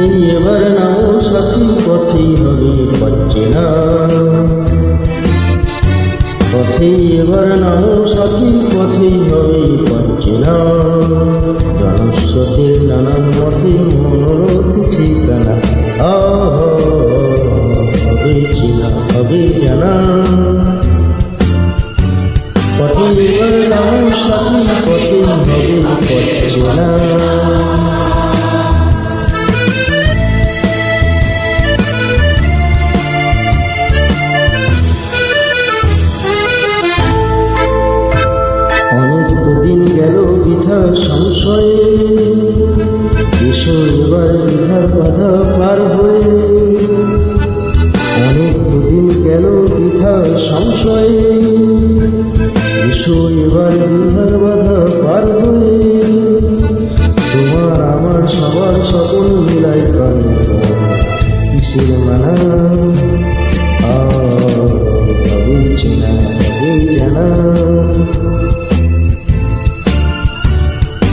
পথেই এবার নাও সাথী, পথেই হবে পাচ্ছে না। পথেই এবার নাও সাথী, পথেই হবে পাচ্ছে না। জনস্রোতের নানান পথে মনোরথ ঠিকানা, হবে চেনা হবে জানা। পথেই এবার নাও সাথী, পথেই হবে পাচ্ছে না। অনেকদিন গেল বৃথা সংশয়ে, এসো এবার বিধার বাধা পার হয়ে। অনেকদিন গেল বৃথা সংশয়ে, এসো এবার বিধার বাধা পার হয়ে। তোমার আমার সবার সকল মিলাই প্রাণ কিসের মানা, হবে চেনা হবে জানা।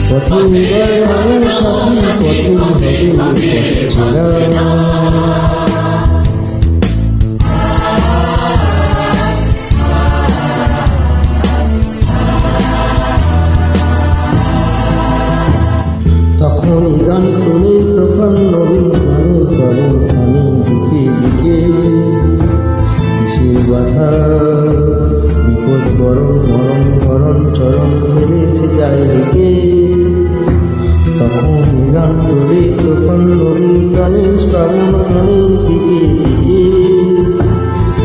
পথেই এবার নাও সাথী, পথেই হবে পাচ্ছে না। তখন গান করে তখন নবীন গানে করেন আমি দিকে দিকে। কিসের বাধা বিপদ বরণ মরণ হরণ চরণ ফেলেছে যায় রেখে। তখন গান করে তখন নবীন গানে শ্রাবণ গানে দিকে দিকে।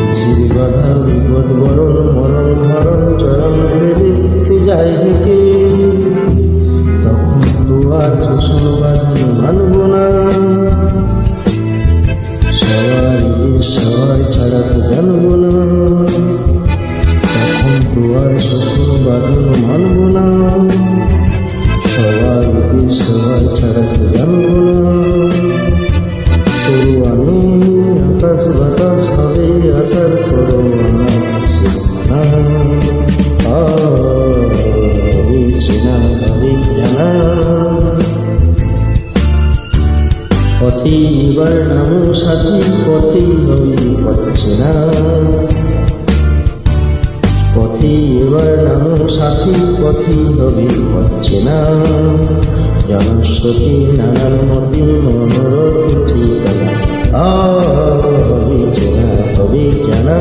কিসের বাধা বিপদ বরণ মরণ হরণ চরণ ফেলেছে যায় রেখে। তখন তো আর শোষণ বাঁধন মানব না, সবাই ছাড়া তো জানব না। তখন তো আর শোষণ বাঁধন মানব না, সবাই ছাড়া তো জানব না। তবু আমি আকাশ বাতাস হবে আসার করো না। চেনা হবে জানা। পথেই এবার নাও সাথী, পথেই হবে পাচ্ছে না। পথেই এবার নাও সাথী, পথেই হবে পাচ্ছে না। জনস্রোতে নানান মতে মনোরথ ঠিকানা, হবে চেনা হবে জানা।